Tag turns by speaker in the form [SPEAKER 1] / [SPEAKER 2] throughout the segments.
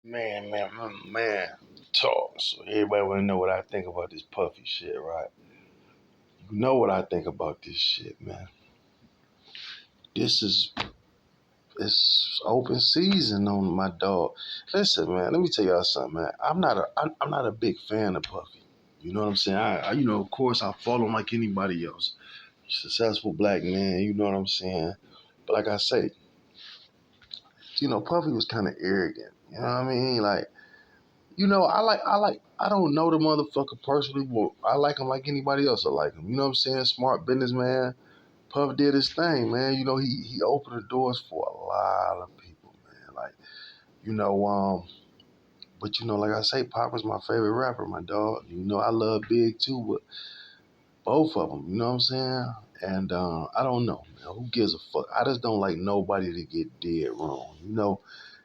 [SPEAKER 1] Man. Talk. So everybody wanna know what I think about this Puffy shit, right? You know what I think about this shit, man. This is it's open season on my dog. Listen, man, let me tell y'all something, man. I'm not a big fan of Puffy. You know what I'm saying? Of course, I follow him like anybody else. Successful black man, you know what I'm saying? But like I say, Puffy was kind of arrogant. You know what I mean? Like, I don't know the motherfucker personally, but I like him like anybody else. I like him. You know what I'm saying? Smart businessman. Puff did his thing, man. He opened the doors for a lot of people, man. Like, you know, but like I say, Pop is my favorite rapper, my dog. I love Big too, but both of them, you know what I'm saying? And I don't know, man. Who gives a fuck? I just don't like nobody to get dead wrong,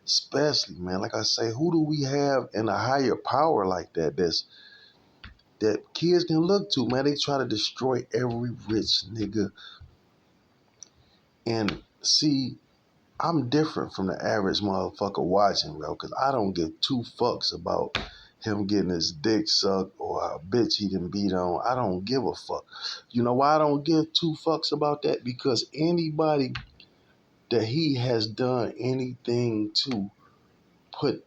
[SPEAKER 1] Especially, man, like I say, who do we have in a higher power like that kids can look to, man? They try to destroy every rich nigga. And see, I'm different from the average motherfucker watching, bro, because I don't give two fucks about him getting his dick sucked or a bitch he done beat on. I don't give a fuck. You know why I don't give two fucks about that? Because anybody that he has done anything to put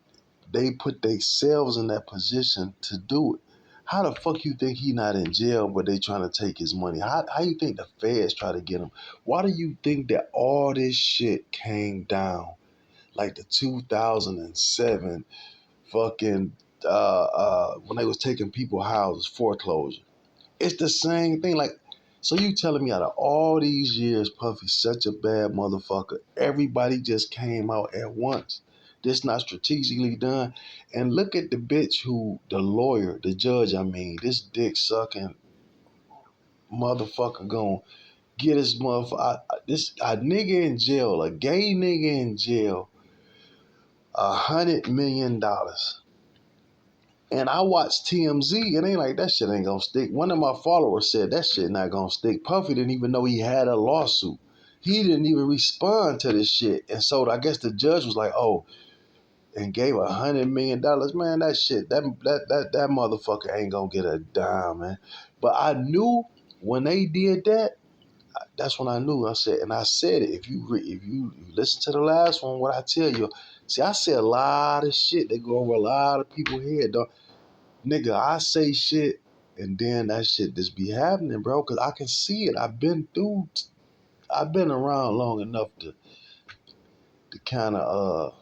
[SPEAKER 1] themselves in that position to do it. How the fuck you think he not in jail but they trying to take his money? How you think the feds try to get him? Why do you think that all this shit came down like the 2007 fucking when they was taking people houses, foreclosure? It's the same thing. Like, so you telling me out of all these years, Puffy's such a bad motherfucker. Everybody just came out at once. This not strategically done. And look at the bitch the lawyer, the judge, this dick sucking motherfucker gonna get his motherfucker. This a nigga in jail, a gay nigga in jail, $100 million. And I watched TMZ, and ain't like that shit ain't gonna stick. One of my followers said that shit not gonna stick. Puffy didn't even know he had a lawsuit. He didn't even respond to this shit. And so I guess the judge was like, oh, and gave $100 million. Man, that shit, that motherfucker ain't gonna get a dime, man. But I knew when they did that, that's when I knew. I said it. If you listen to the last one, what I tell you, see, I say a lot of shit that go over a lot of people's head, dog. Nigga, I say shit and then that shit just be happening, bro, because I can see it. I've been around long enough to kind of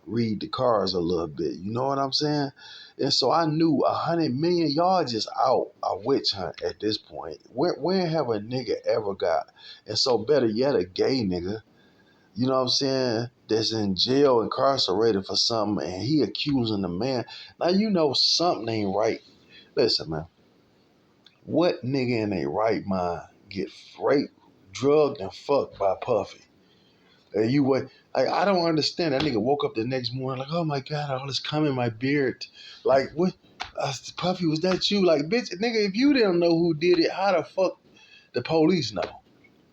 [SPEAKER 1] read the cards a little bit. You know what I'm saying? And so I knew 100 million, y'all just out a witch hunt at this point. When have a nigga ever got? And so better yet, a gay nigga, you know what I'm saying, that's in jail, incarcerated for something, and he accusing the man. Now you know something ain't right. Listen, man. What nigga in their right mind get raped, drugged, and fucked by Puffy? And you what? Like, I don't understand. That nigga woke up the next morning like, oh my god, all this cum in my beard. Like, what? Puffy, was that you? Like, bitch, nigga, if you didn't know who did it, how the fuck the police know?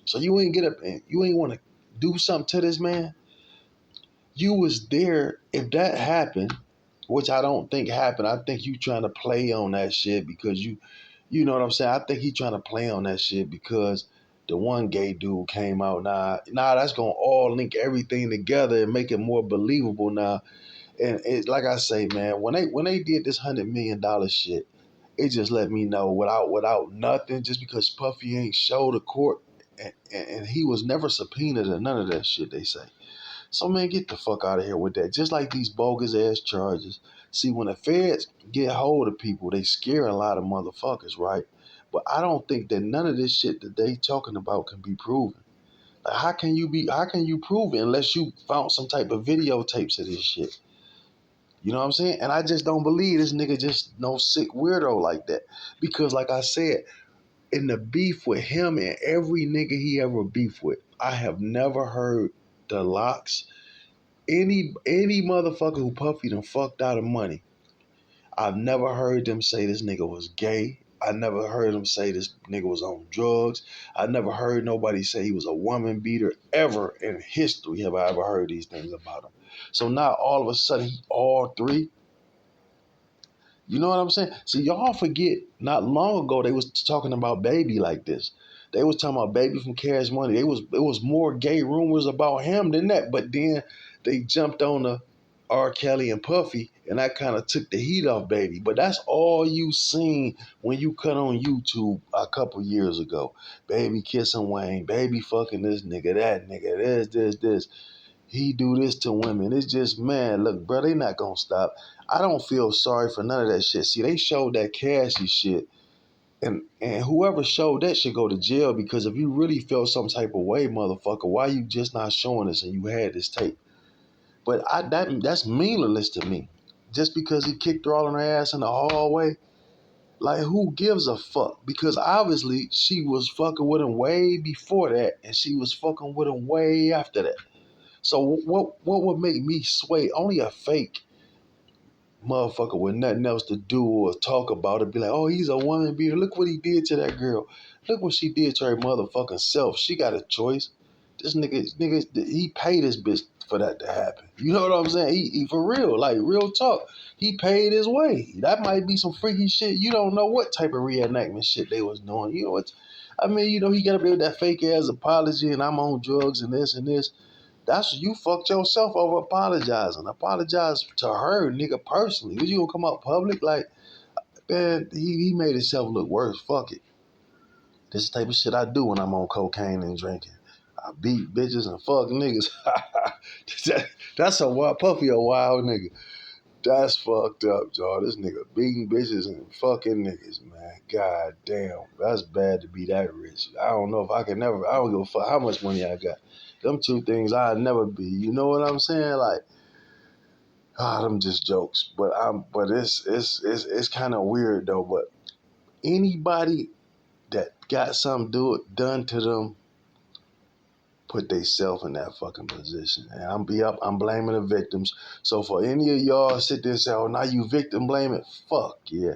[SPEAKER 1] So you ain't get up and you ain't want to do something to this man. You was there. If that happened, which I don't think happened, I think you trying to play on that shit because you know what I'm saying? I think he trying to play on that shit because the one gay dude came out. Nah, that's gonna all link everything together and make it more believable now. And it, like I say, man, when they did this $100 million shit, it just let me know without nothing, just because Puffy ain't showed the court and he was never subpoenaed or none of that shit they say. So man, get the fuck out of here with that. Just like these bogus ass charges. See, when the feds get hold of people, they scare a lot of motherfuckers, right? But I don't think that none of this shit that they talking about can be proven. Like, how can you prove it unless you found some type of videotapes of this shit? You know what I'm saying? And I just don't believe this nigga just no sick weirdo like that. Because like I said, in the beef with him and every nigga he ever beef with, I have never heard the locks. Any motherfucker who Puffy done fucked out of money, I've never heard them say this nigga was gay. I never heard him say this nigga was on drugs. I never heard nobody say he was a woman beater ever in history. Have I ever heard these things about him? So now all of a sudden he all three. You know what I'm saying? See, y'all forget not long ago they was talking about Baby like this. They was talking about Baby from Cash Money. It was more gay rumors about him than that. But then they jumped on the R. Kelly and Puffy, and that kind of took the heat off Baby. But that's all you seen when you cut on YouTube a couple years ago. Baby kissing Wayne, Baby fucking this nigga, that nigga, this. He do this to women. It's just, man, look, bro, they not gonna stop. I don't feel sorry for none of that shit. See, they showed that Cassie shit, and whoever showed that should go to jail, because if you really felt some type of way, motherfucker, why you just not showing us and you had this tape? But that's meaningless to me. Just because he kicked her all in her ass in the hallway, like who gives a fuck? Because obviously she was fucking with him way before that, and she was fucking with him way after that. So what would make me sway? Only a fake motherfucker with nothing else to do or talk about it be like, oh, he's a woman beater. Look what he did to that girl. Look what she did to her motherfucking self. She got a choice. This nigga, he paid this bitch for that to happen. You know what I'm saying? He for real, like real talk. He paid his way. That might be some freaky shit. You don't know what type of reenactment shit they was doing. You know what? I mean, you know, he got up there with that fake ass apology and I'm on drugs and this and this. That's you fucked yourself over apologizing. Apologize to her, nigga, personally. Was you gonna come out public? Like, man, he made himself look worse. Fuck it. This is the type of shit I do when I'm on cocaine and drinking. I beat bitches and fuck niggas. That's a wild Puffy, a wild nigga. That's fucked up, y'all. This nigga beating bitches and fucking niggas, man. God damn. That's bad to be that rich. I don't know if I can never, I don't give a fuck how much money I got. Them two things I'd never be. You know what I'm saying? Like, them just jokes. But it's kind of weird though. But anybody that got something done to them put themselves in that fucking position. And I'm blaming the victims. So for any of y'all sit there and say, oh, now you victim blaming, fuck yeah.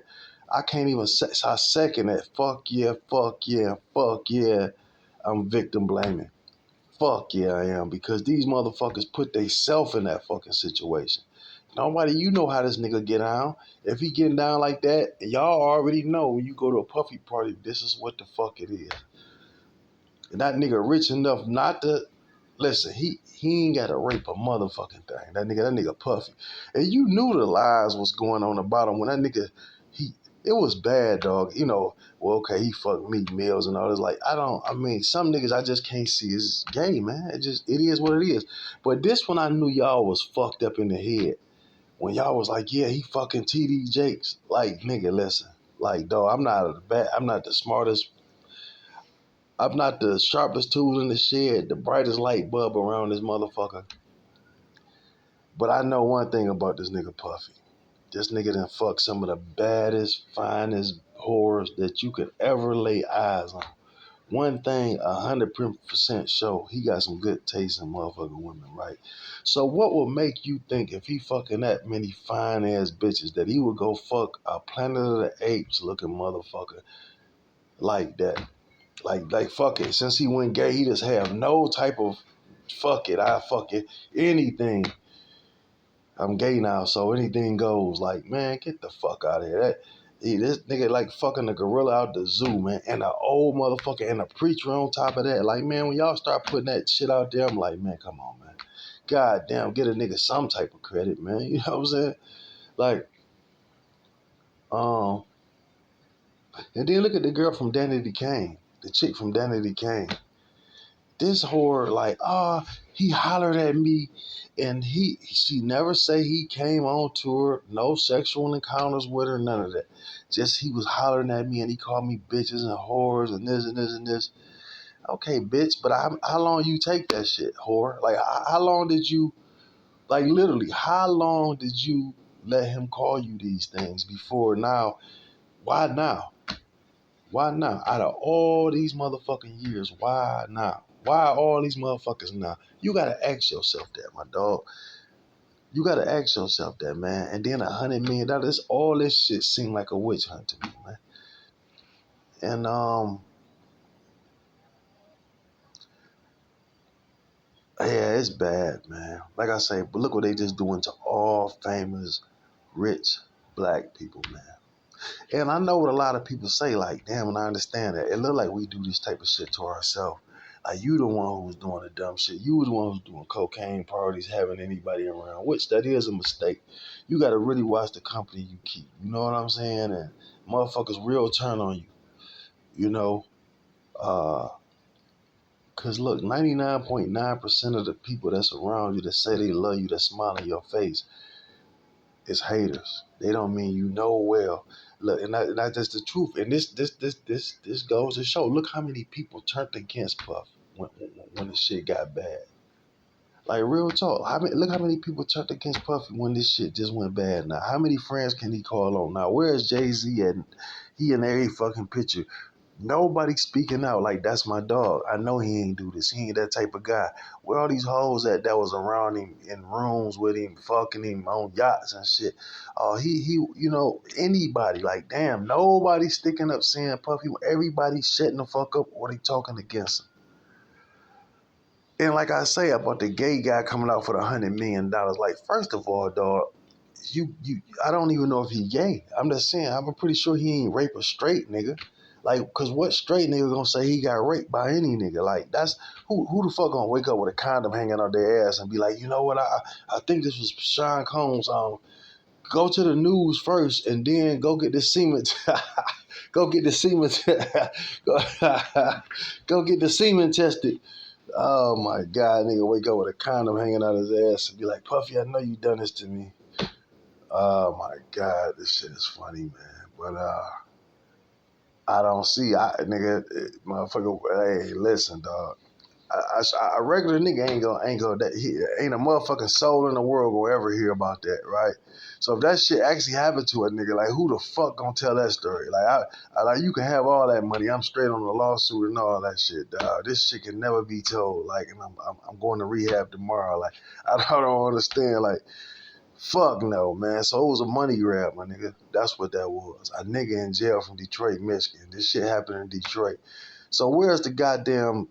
[SPEAKER 1] I can't even say, I second that. Fuck yeah, fuck yeah, fuck yeah. I'm victim blaming. Fuck yeah, I am. Because these motherfuckers put themselves in that fucking situation. Nobody, you know how this nigga get down. If he getting down like that, y'all already know when you go to a Puffy party, this is what the fuck it is. And that nigga rich enough not to listen. He ain't got to rape a motherfucking thing. That nigga Puffy. And you knew the lies was going on about him when that nigga it was bad, dog. You know, well, okay, he fucked meat meals and all this. Like, I mean, some niggas I just can't see is gay, man. It is what it is. But this one I knew y'all was fucked up in the head. When y'all was like, yeah, he fucking TD Jakes. Like, nigga, listen. Like, dog, I'm not the smartest. I'm not the sharpest tool in the shed, the brightest light bulb around this motherfucker. But I know one thing about this nigga Puffy. This nigga done fucked some of the baddest, finest whores that you could ever lay eyes on. One thing, 100% sure, he got some good taste in motherfucking women, right? So what would make you think if he fucking that many fine ass bitches that he would go fuck a Planet of the Apes looking motherfucker like that? Like fuck it. Since he went gay, he just have no type of fuck it. I fuck it. Anything. I'm gay now, so anything goes. Like, man, get the fuck out of here. This nigga like fucking a gorilla out the zoo, man, and an old motherfucker and a preacher on top of that. Like, man, when y'all start putting that shit out there, I'm like, man, come on, man. God damn, get a nigga some type of credit, man. You know what I'm saying? Like, um, and then look at the girl from Danity Kane, the chick from Danity Kane. This whore, like, he hollered at me, and she never say he came on to her, no sexual encounters with her, none of that. Just he was hollering at me, and he called me bitches and whores and this and this and this. Okay, bitch, but how long you take that shit, whore? Like, how long did you, like, literally, how long did you let him call you these things before now? Why now? Why now? Out of all these motherfucking years, why now? Why all these motherfuckers now? You gotta ask yourself that, my dog. You gotta ask yourself that, man. And then $100 million, all this shit seemed like a witch hunt to me, man. And yeah, it's bad, man. Like I say, but look what they just doing to all famous, rich black people, man. And I know what a lot of people say, like, damn, and I understand that. It look like we do this type of shit to ourselves. Like, you the one who was doing the dumb shit. You was the one who was doing cocaine parties, having anybody around, which that is a mistake. You got to really watch the company you keep. You know what I'm saying? And motherfuckers real turn on you, you know? Because look, 99.9% of the people that's around you that say they love you, that smile in your face, is haters. They don't mean you know well. Look, and that's just the truth. And this goes to show. Look how many people turned against Puff when the shit got bad. Like real talk. Look how many people turned against Puffy when this shit just went bad. Now, how many friends can he call on? Now, where's Jay-Z at? He in every fucking picture. Nobody speaking out like that's my dog. I know he ain't do this. He ain't that type of guy. Where all these hoes at that was around him in rooms with him, fucking him on yachts and shit. Anybody, like damn, nobody sticking up saying Puffy. Everybody shutting the fuck up or they talking against him. And like I say about the gay guy coming out for the $100 million, like first of all, dog, I don't even know if he gay. I'm just saying, I'm pretty sure he ain't rape a straight nigga. Like, cause what straight nigga gonna say he got raped by any nigga? Like, that's who the fuck gonna wake up with a condom hanging out their ass and be like, you know what? I think this was Sean Combs. Go to the news first and then go get the semen. Go get the semen. Go get the semen tested. Oh my God, nigga, wake up with a condom hanging out his ass and be like, Puffy, I know you done this to me. Oh my God, this shit is funny, man. But I don't see, motherfucker. Hey, listen, dog. A regular nigga ain't gonna that he ain't a motherfucking soul in the world gonna ever hear about that, right? So if that shit actually happened to a nigga, like who the fuck gonna tell that story? Like I like you can have all that money. I'm straight on the lawsuit and all that shit, dog. This shit can never be told. Like, and I'm going to rehab tomorrow. Like I don't understand. Like fuck no, man. So it was a money grab, my nigga. That's what that was. A nigga in jail from Detroit, Michigan. This shit happened in Detroit. So where's the goddamn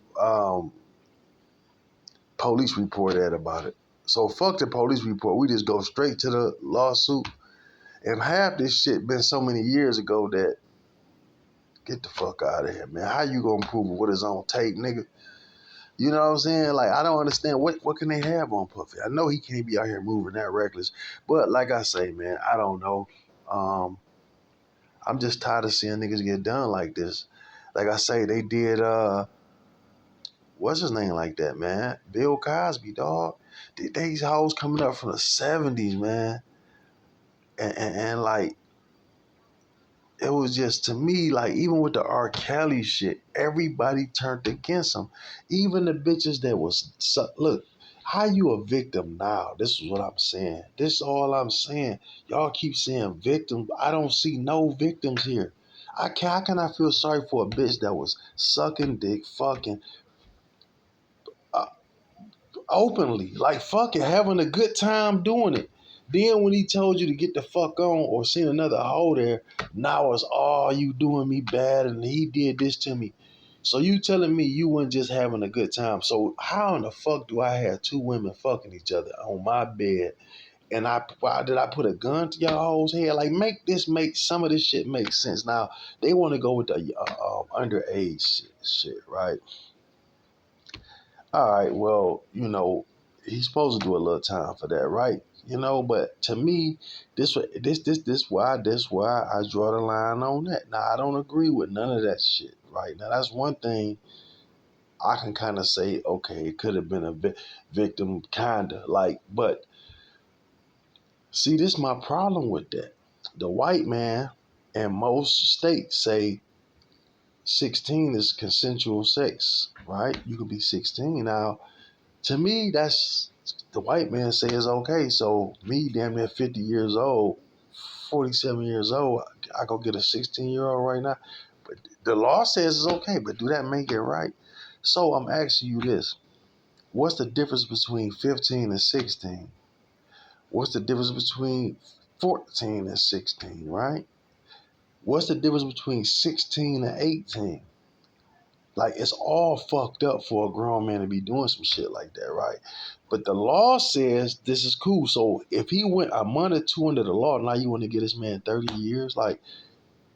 [SPEAKER 1] police report at about it? So fuck the police report. We just go straight to the lawsuit. And half this shit been so many years ago that get the fuck out of here, man. How you gonna prove it with his own tape, nigga? You know what I'm saying? Like I don't understand what can they have on Puffy. I know he can't be out here moving that reckless, but like I say, man, I don't know. Um, I'm just tired of seeing niggas get done like this. Like I say, they did what's his name like that, man? Bill Cosby, dog. These hoes coming up from the 70s, man. And like it was just to me, like even with the R. Kelly shit, everybody turned against him. Even the bitches that was look, how you a victim now? This is what I'm saying. This is all I'm saying. Y'all keep saying victim. I don't see no victims here. How can I feel sorry for a bitch that was sucking dick, fucking uh, openly, like fucking having a good time doing it. Then when he told you to get the fuck on or seen another hoe there, now it's all you doing me bad and he did this to me. So you telling me you weren't just having a good time. So how in the fuck do I have two women fucking each other on my bed and why did I put a gun to y'all hoes head? Like make some of this shit make sense. Now they want to go with the underage shit, right? All right, well, he's supposed to do a little time for that, right? But to me, this why I draw the line on that. Now I don't agree with none of that shit, right? Now that's one thing I can kind of say, okay, it could have been a victim, kinda like, but see, this is my problem with that. The white man in most states say 16 is consensual sex, right? You could be 16 now. To me, that's the white man says okay. So me, damn near 50 years old, 47 years old, I go get a 16-year-old right now. But the law says it's okay, but do that make it right? So I'm asking you this. What's the difference between 15 and 16? What's the difference between 14 and 16, right? What's the difference between 16 and 18? Like, it's all fucked up for a grown man to be doing some shit like that, right? But the law says this is cool. So if he went a month or two under the law, now you want to get this man 30 years? Like,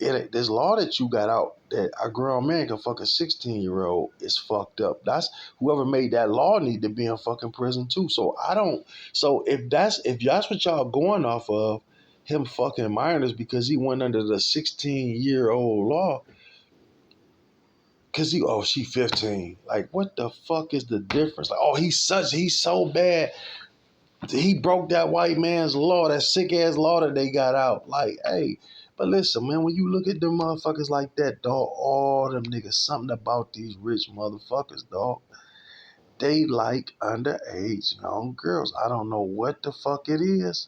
[SPEAKER 1] this law that you got out that a grown man can fuck a 16-year-old is fucked up. That's whoever made that law need to be in fucking prison too. So I don't. So if that's what y'all going off of, him fucking minors because he went under the 16-year-old law. Cause she 15. Like, what the fuck is the difference? Like, he's so bad. He broke that white man's law, that sick ass law that they got out. Like, hey, but listen, man, when you look at them motherfuckers like that, dog, all them niggas, something about these rich motherfuckers, dog. They like underage young girls. I don't know what the fuck it is,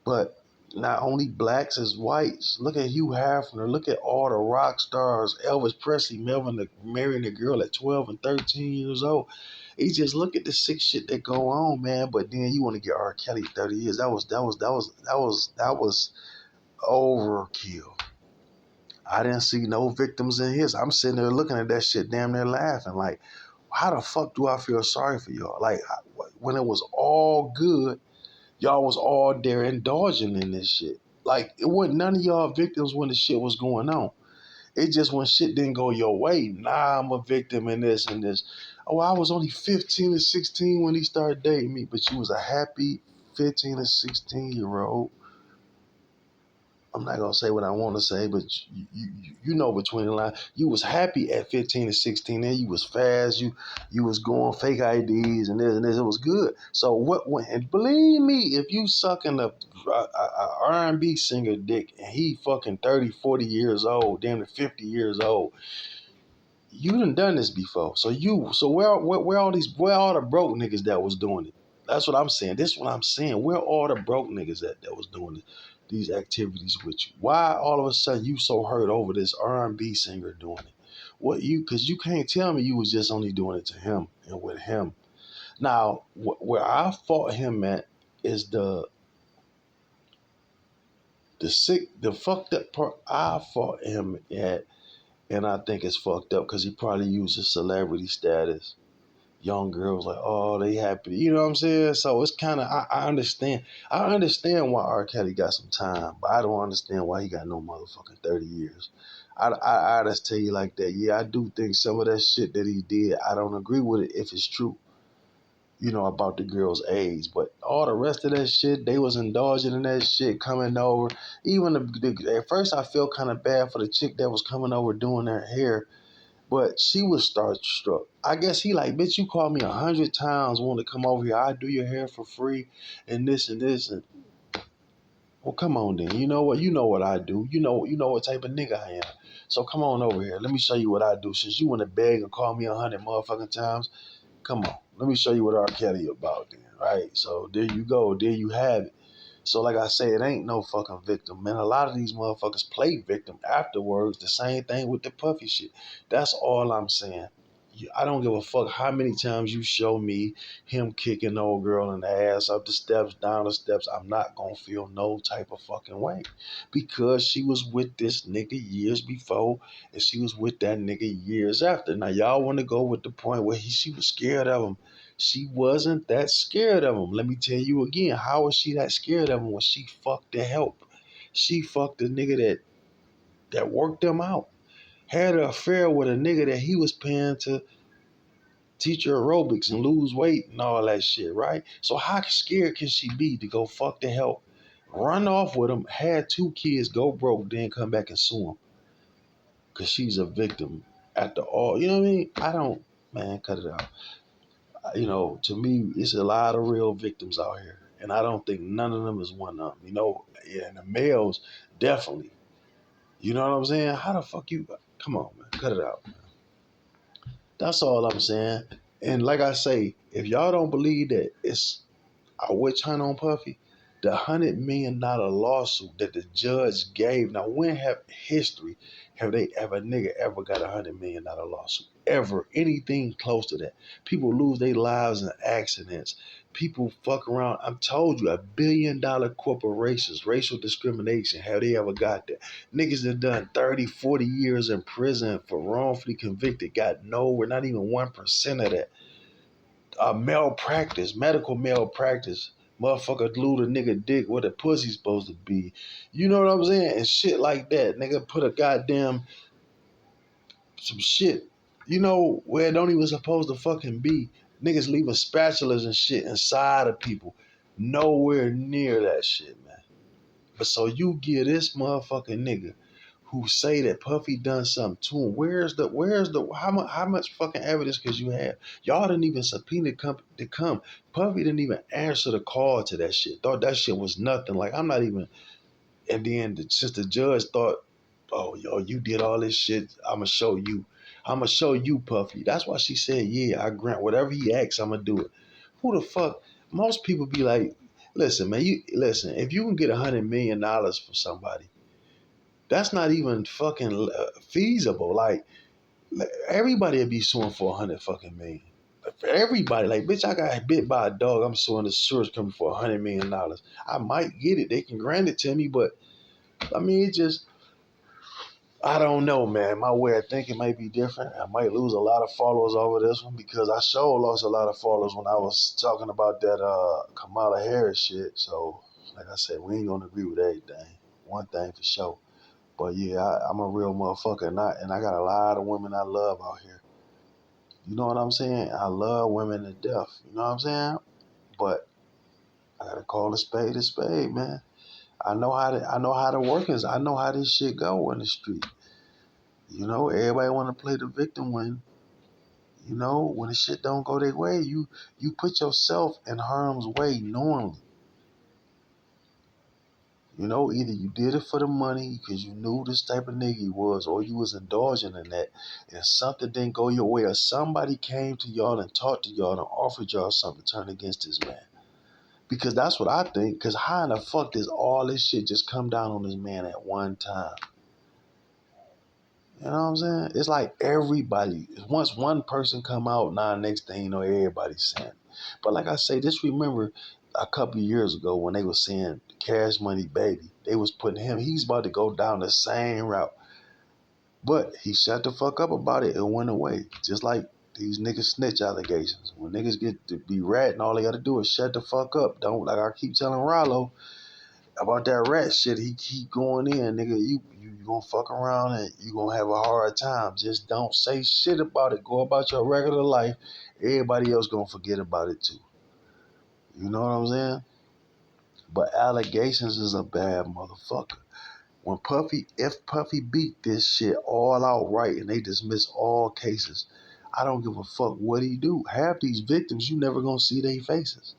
[SPEAKER 1] but not only blacks as whites. Look at Hugh Hefner. Look at all the rock stars. Elvis Presley, marrying a girl at 12 and 13 years old. You just look at the sick shit that go on, man. But then you want to get R. Kelly 30 years. That was overkill. I didn't see no victims in his. I'm sitting there looking at that shit, damn near laughing. Like, how the fuck do I feel sorry for y'all? Like, when it was all good, y'all was all there indulging in this shit. Like, it wasn't none of y'all victims when the shit was going on. It just when shit didn't go your way. Nah, I'm a victim in this and this. Oh, I was only 15 or 16 when he started dating me, but you was a happy 15 or 16-year-old. I'm not gonna say what I want to say, but you know between the lines, you was happy at 15 and 16. Then you was fast, you was going fake IDs and this. It was good. So and believe me, if you sucking a R&B singer dick and he fucking 30, 40 years old, damn near 50 years old, you done this before. So where all the broke niggas that was doing it? That's what I'm saying. This is what I'm saying. Where all the broke niggas that was doing it, these activities with you? Why all of a sudden you so hurt over this R&B singer doing it? Because you can't tell me you was just only doing it to him and with him. Now, where I fought him at is the fucked up part. I fought him at, and I think it's fucked up because he probably used his celebrity status. Young girls like, oh, they happy. You know what I'm saying? So it's kind of, I understand. I understand why R. Kelly got some time, but I don't understand why he got no motherfucking 30 years. I just tell you like that. Yeah, I do think some of that shit that he did, I don't agree with it if it's true, about the girl's age. But all the rest of that shit, they was indulging in that shit, coming over. Even at first, I felt kind of bad for the chick that was coming over doing her hair, but she was starstruck. I guess he like, bitch, you called me 100 times, want to come over here. I do your hair for free, and this and this. And well, come on then. You know what? You know what I do. You know what type of nigga I am. So come on over here. Let me show you what I do. Since you want to beg and call me 100 motherfucking times, come on. Let me show you what R. Kelly about then, right? So there you go. There you have it. So like I say, it ain't no fucking victim, man. A lot of these motherfuckers play victim afterwards. The same thing with the Puffy shit. That's all I'm saying. I don't give a fuck how many times you show me him kicking the old girl in the ass, up the steps, down the steps. I'm not gonna feel no type of fucking way because she was with this nigga years before and she was with that nigga years after. Now y'all want to go with the point where she was scared of him. She wasn't that scared of him. Let me tell you again, how was she that scared of him when she fucked the help? She fucked the nigga that worked them out. Had an affair with a nigga that he was paying to teach her aerobics and lose weight and all that shit, right? So how scared can she be to go fuck the help, run off with him, had 2 kids, go broke, then come back and sue him? Because she's a victim after all. You know what I mean? I don't, man, cut it out. To me, it's a lot of real victims out here. And I don't think none of them is one of them. And the males, definitely. You know what I'm saying? How the fuck you, come on, man, cut it out. That's all I'm saying. And like I say, if y'all don't believe that it's a witch hunt on Puffy, the $100 million lawsuit that the judge gave. Now, when have a nigga ever got $100 million lawsuit? Ever anything close to that? People lose their lives in accidents. people fuck around. I'm told you, $1 billion corporations, racial discrimination. Have they ever got that? Niggas that done 30, 40 years in prison for wrongfully convicted got nowhere, not even 1% of that. Malpractice, medical malpractice. Motherfucker glue the nigga dick where the pussy's supposed to be. You know what I'm saying? And shit like that. Nigga put a goddamn some shit, where it don't even supposed to fucking be. Niggas leaving spatulas and shit inside of people. Nowhere near that shit, man. But so you give this motherfucking nigga who say that Puffy done something to him. How much fucking evidence could you have? Y'all didn't even subpoena to come. Puffy didn't even answer the call to that shit. Thought that shit was nothing. Like, I'm not even. And then since the judge thought, oh, yo, you did all this shit, I'ma show you. I'ma show you, Puffy. That's why she said, yeah, I grant whatever he asks, I'ma do it. Who the fuck? Most people be like, listen, man, if you can get $100 million from somebody, that's not even fucking feasible. Like, everybody would be suing for 100 fucking million. Everybody, like, bitch, I got bit by a dog. I'm suing the insurance company for $100 million. I might get it. They can grant it to me, but I mean, it just, I don't know, man. My way of thinking might be different. I might lose a lot of followers over this one because I sure lost a lot of followers when I was talking about that Kamala Harris shit. So, like I said, we ain't gonna agree with everything. One thing for sure. But yeah, I'm a real motherfucker, and I got a lot of women I love out here. You know what I'm saying? I love women to death. You know what I'm saying? But I gotta call a spade, man. I know how the workings. I know how this shit go in the street. Everybody want to play the victim when the shit don't go their way. You put yourself in harm's way knowingly. Either you did it for the money because you knew this type of nigga he was, or you was indulging in that, and something didn't go your way, or somebody came to y'all and talked to y'all and offered y'all something to turn against this man. Because that's what I think. Because how in the fuck does all this shit just come down on this man at one time? You know what I'm saying? It's like everybody, once one person come out, now next thing you know, everybody's saying it. But like I say, just remember a couple of years ago when they was saying Cash Money Baby, they was putting him, he's about to go down the same route. But he shut the fuck up about it and went away. Just like these niggas snitch allegations. When niggas get to be ratting, all they gotta do is shut the fuck up. Don't, like I keep telling Rollo, about that rat shit, he keep going in, nigga. You gonna fuck around and you gonna have a hard time. Just don't say shit about it. Go about your regular life. Everybody else gonna forget about it too. You know what I'm saying? But allegations is a bad motherfucker. If Puffy beat this shit all out right and they dismiss all cases, I don't give a fuck what he do. Half these victims, you never gonna see their faces.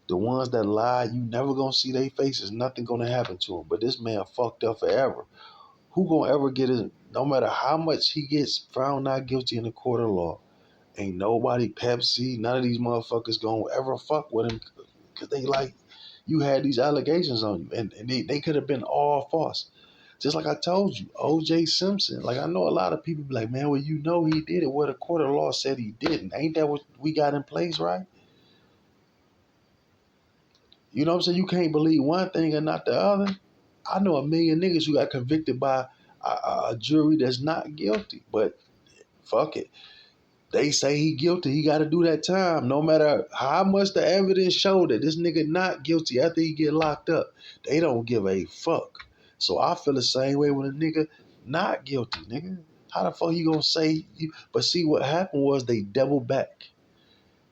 [SPEAKER 1] The ones that lie, you never gonna see their faces. Nothing gonna happen to them. But this man fucked up forever. Who gonna ever get his? No matter how much he gets found not guilty in the court of law, ain't nobody, Pepsi, none of these motherfuckers gonna ever fuck with him because they like, you had these allegations on you, and they could have been all false. Just like I told you, O.J. Simpson. Like, I know a lot of people be like, man, well, he did it. Well, the court of law said he didn't. Ain't that what we got in place, right? You know what I'm saying? You can't believe one thing and not the other. I know a million niggas who got convicted by a jury that's not guilty, but fuck it. They say he guilty. He got to do that time, no matter how much the evidence show that this nigga not guilty after he get locked up. They don't give a fuck. So I feel the same way with a nigga not guilty, nigga. How the fuck you gonna say you? But see, what happened was they doubled back.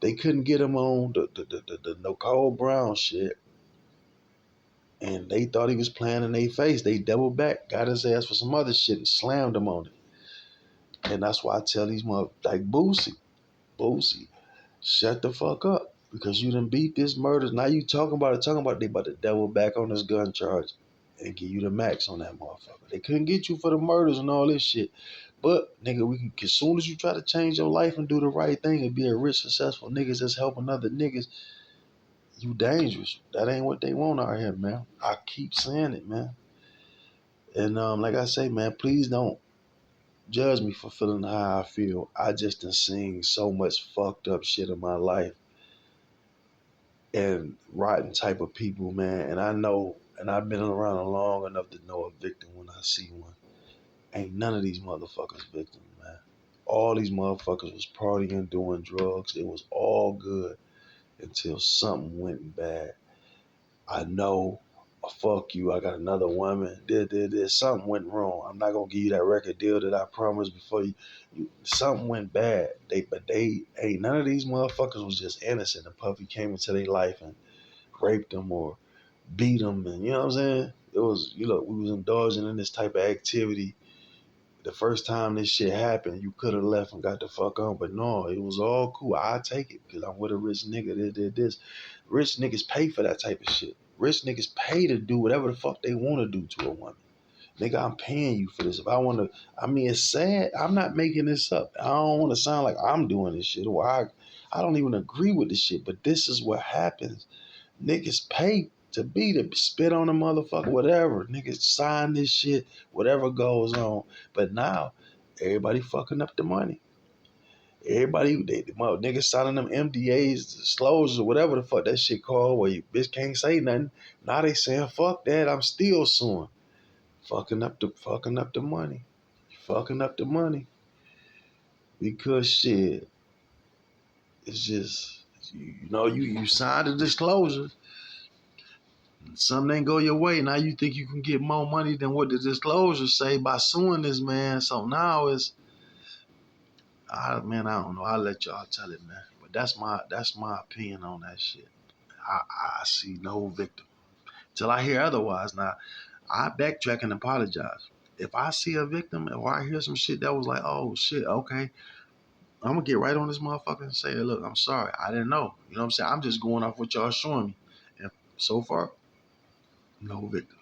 [SPEAKER 1] They couldn't get him on the Nicole Brown shit. And they thought he was playing in their face. They doubled back, got his ass for some other shit and slammed him on it. And that's why I tell these mother like Boosie, shut the fuck up. Because you done beat this murder. Now you talking about they about to double back on this gun charge and give you the max on that motherfucker. They couldn't get you for the murders and all this shit. But nigga, as soon as you try to change your life and do the right thing and be a rich, successful niggas that's helping other niggas, you dangerous. That ain't what they want out here, man. I keep saying it, man. And like I say, man, please don't judge me for feeling how I feel. I just done seen so much fucked up shit in my life and rotten type of people, man. And I know, and I've been around long enough to know a victim when I see one. Ain't none of these motherfuckers victims, man. All these motherfuckers was partying, doing drugs. It was all good until something went bad. I know, fuck you. I got another woman. Something went wrong. I'm not gonna give you that record deal that I promised before you. Something went bad. They ain't none of these motherfuckers was just innocent. And Puffy came into their life and raped them or beat them, and you know what I'm saying. It was, we was indulging in this type of activity. The first time this shit happened, you could have left and got the fuck on, but no, it was all cool. I take it because I'm with a rich nigga that did this. Rich niggas pay for that type of shit. Rich niggas pay to do whatever the fuck they want to do to a woman. Nigga, I'm paying you for this. If I want to, I mean, it's sad. I'm not making this up. I don't want to sound like I'm doing this shit or I don't even agree with this shit, but this is what happens. Niggas pay to be to spit on a motherfucker, whatever. Niggas sign this shit, whatever goes on. But now, everybody fucking up the money. Everybody, niggas signing them MDAs, disclosures, whatever the fuck that shit called, where you bitch can't say nothing. Now they saying, fuck that, I'm still suing. Fucking up the money. Fucking up the money. Because shit, it's just, you signed the disclosure. Something ain't go your way. Now you think you can get more money than what the disclosures say by suing this man. So now I don't know. I'll let y'all tell it, man. But that's my opinion on that shit. I see no victim till I hear otherwise. Now I backtrack and apologize. If I see a victim or I hear some shit that was like, oh shit, okay, I'm gonna get right on this motherfucker and say, look, I'm sorry, I didn't know. You know what I'm saying? I'm just going off what y'all showing me, and so far, no victim.